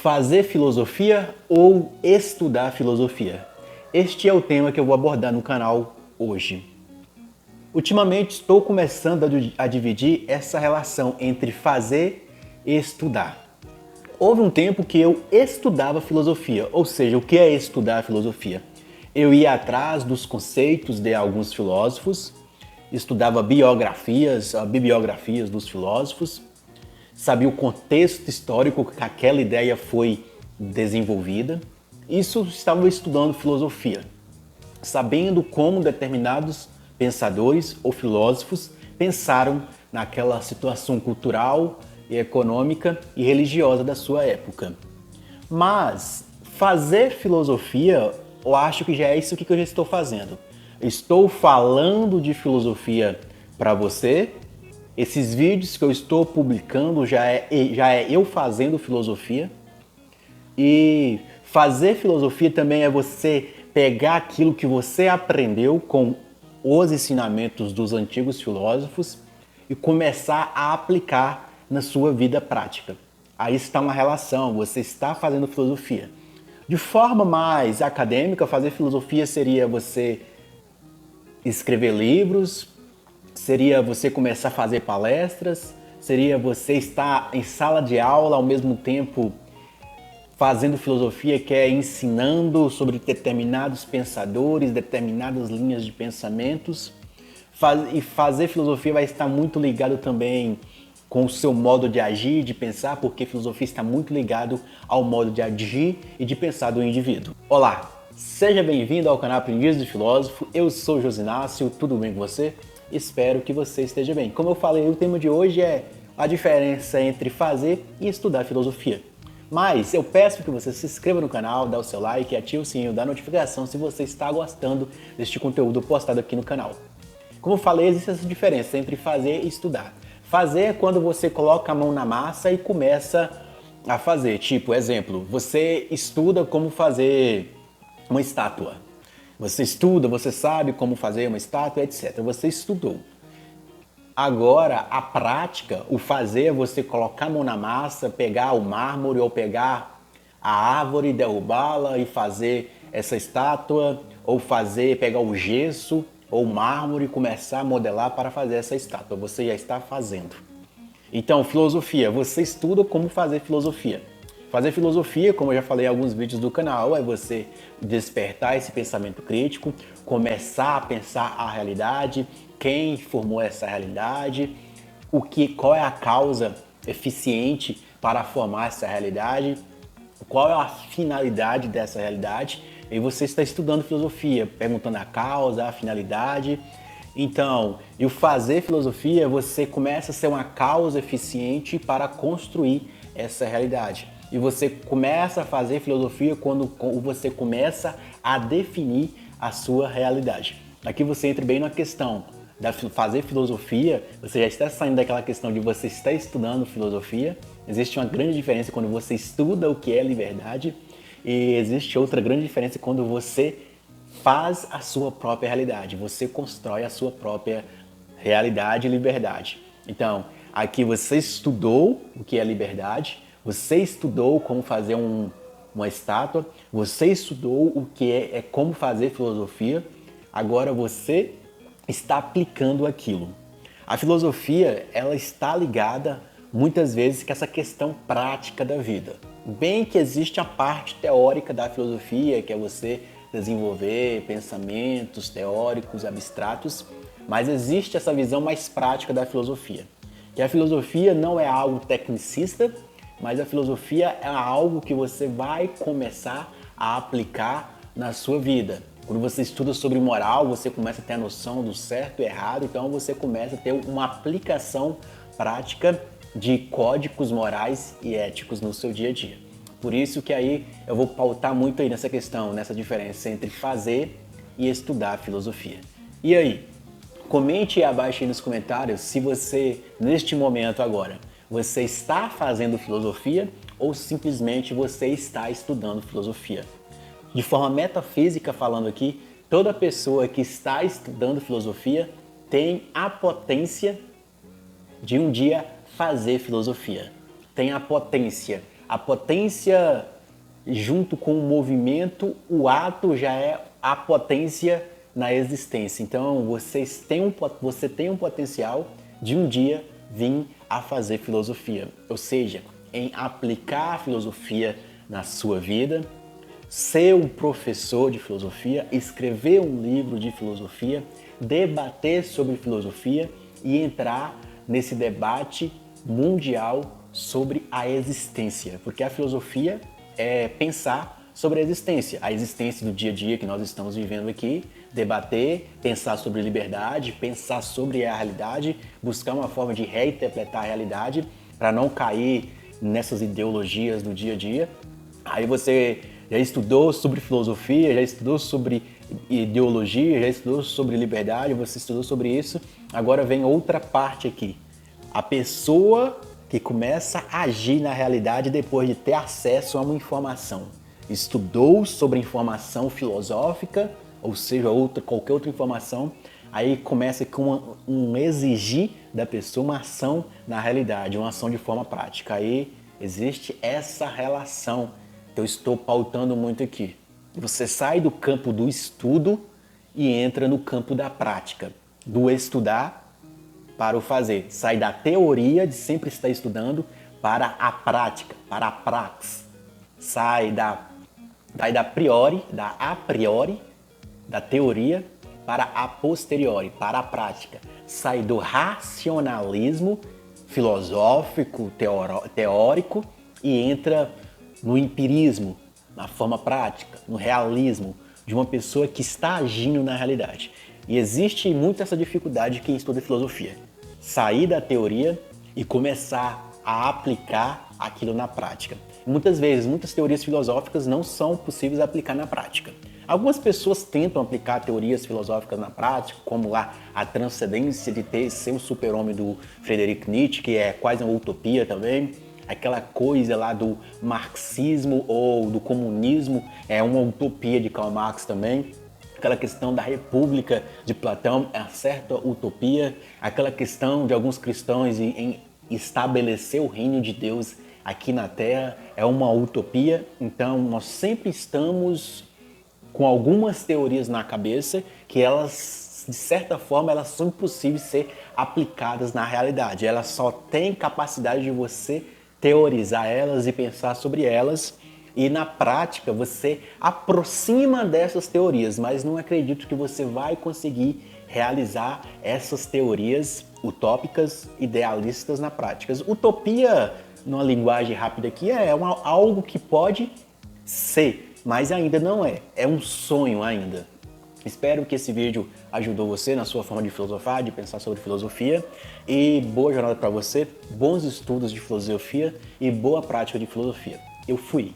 Fazer filosofia ou estudar filosofia? Este é o tema que eu vou abordar no canal hoje. Ultimamente estou começando a dividir essa relação entre fazer e estudar. Houve um tempo que eu estudava filosofia, ou seja, o que é estudar filosofia? Eu ia atrás dos conceitos de alguns filósofos, estudava bibliografias dos filósofos, sabia o contexto histórico que aquela ideia foi desenvolvida. Isso estava estudando filosofia, sabendo como determinados pensadores ou filósofos pensaram naquela situação cultural, econômica e religiosa da sua época. Mas fazer filosofia, eu acho que já é isso que eu já estou fazendo. Estou falando de filosofia para você. Esses vídeos que eu estou publicando já é eu fazendo filosofia. E fazer filosofia também é você pegar aquilo que você aprendeu com os ensinamentos dos antigos filósofos e começar a aplicar na sua vida prática. Aí está uma relação, você está fazendo filosofia. De forma mais acadêmica, fazer filosofia seria você escrever livros, seria você começar a fazer palestras, seria você estar em sala de aula ao mesmo tempo fazendo filosofia, que é ensinando sobre determinados pensadores, determinadas linhas de pensamentos. E fazer filosofia vai estar muito ligado também com o seu modo de agir, de pensar, porque filosofia está muito ligado ao modo de agir e de pensar do indivíduo. Olá, seja bem-vindo ao canal Aprendiz do Filósofo. Eu sou Josinácio, tudo bem com você? Espero que você esteja bem. Como eu falei, o tema de hoje é a diferença entre fazer e estudar filosofia. Mas eu peço que você se inscreva no canal, dá o seu like e ative o sininho da notificação se você está gostando deste conteúdo postado aqui no canal. Como eu falei, existe essa diferença entre fazer e estudar. Fazer é quando você coloca a mão na massa e começa a fazer. Tipo, exemplo, você estuda como fazer uma estátua. Você estuda, você sabe como fazer uma estátua, etc. Você estudou. Agora, a prática, o fazer é você colocar a mão na massa, pegar o mármore ou pegar a árvore, derrubá-la e fazer essa estátua, ou pegar o gesso ou mármore e começar a modelar para fazer essa estátua. Você já está fazendo. Então, filosofia, você estuda como fazer filosofia. Fazer filosofia, como eu já falei em alguns vídeos do canal, é você despertar esse pensamento crítico, começar a pensar a realidade, quem formou essa realidade, qual é a causa eficiente para formar essa realidade, qual é a finalidade dessa realidade. E você está estudando filosofia, perguntando a causa, a finalidade. Então, e o fazer filosofia, você começa a ser uma causa eficiente para construir essa realidade. E você começa a fazer filosofia quando você começa a definir a sua realidade. Aqui você entra bem na questão da fazer filosofia, você já está saindo daquela questão de você estar estudando filosofia. Existe uma grande diferença quando você estuda o que é liberdade e existe outra grande diferença quando você faz a sua própria realidade, você constrói a sua própria realidade e liberdade. Então, aqui você estudou o que é liberdade, você estudou como fazer uma estátua, você estudou o que é como fazer filosofia, agora você está aplicando aquilo. A filosofia, ela está ligada muitas vezes com essa questão prática da vida. Bem que existe a parte teórica da filosofia, que é você desenvolver pensamentos teóricos, abstratos, mas existe essa visão mais prática da filosofia. Que a filosofia não é algo tecnicista, mas a filosofia é algo que você vai começar a aplicar na sua vida. Quando você estuda sobre moral, você começa a ter a noção do certo e errado, então você começa a ter uma aplicação prática de códigos morais e éticos no seu dia a dia. Por isso que aí eu vou pautar muito aí nessa questão, nessa diferença entre fazer e estudar filosofia. E aí, comente aí abaixo aí nos comentários se você, neste momento agora, você está fazendo filosofia ou simplesmente você está estudando filosofia. De forma metafísica falando aqui, toda pessoa que está estudando filosofia tem a potência de um dia fazer filosofia. Tem a potência, A potência junto com o movimento, o ato já é a potência na existência. Então você tem um potencial de um dia vir a fazer filosofia, ou seja, em aplicar a filosofia na sua vida, ser um professor de filosofia, escrever um livro de filosofia, debater sobre filosofia e entrar nesse debate mundial sobre a existência, porque a filosofia é pensar sobre a existência do dia a dia que nós estamos vivendo aqui, debater, pensar sobre liberdade, pensar sobre a realidade, buscar uma forma de reinterpretar a realidade para não cair nessas ideologias do dia a dia. Aí você já estudou sobre filosofia, já estudou sobre ideologia, já estudou sobre liberdade, você estudou sobre isso. Agora vem outra parte aqui. A pessoa que começa a agir na realidade depois de ter acesso a uma informação. Estudou sobre informação filosófica, ou seja, qualquer outra informação, aí começa com um exigir da pessoa uma ação na realidade, uma ação de forma prática. Aí existe essa relação que eu estou pautando muito aqui. Você sai do campo do estudo e entra no campo da prática, do estudar para o fazer. Sai da teoria de sempre estar estudando para a prática, para a praxis. Sai da a priori, da teoria para a posteriori, para a prática. Sai do racionalismo filosófico, teórico e entra no empirismo, na forma prática, no realismo de uma pessoa que está agindo na realidade. E existe muito essa dificuldade de quem estuda filosofia. Sair da teoria e começar a aplicar aquilo na prática. Muitas vezes, muitas teorias filosóficas não são possíveis aplicar na prática. Algumas pessoas tentam aplicar teorias filosóficas na prática, como lá a transcendência de ser o super-homem do Friedrich Nietzsche, que é quase uma utopia também. Aquela coisa lá do marxismo ou do comunismo é uma utopia de Karl Marx também. Aquela questão da república de Platão é uma certa utopia. Aquela questão de alguns cristãos em estabelecer o reino de Deus aqui na Terra é uma utopia. Então nós sempre estamos com algumas teorias na cabeça que elas, de certa forma, elas são impossíveis de ser aplicadas na realidade. Elas só têm capacidade de você teorizar elas e pensar sobre elas. E na prática você aproxima dessas teorias, mas não acredito que você vai conseguir realizar essas teorias utópicas, idealistas na prática. Utopia, numa linguagem rápida aqui, é algo que pode ser, mas ainda não é. É um sonho ainda. Espero que esse vídeo ajudou você na sua forma de filosofar, de pensar sobre filosofia. E boa jornada para você, bons estudos de filosofia e boa prática de filosofia. Eu fui!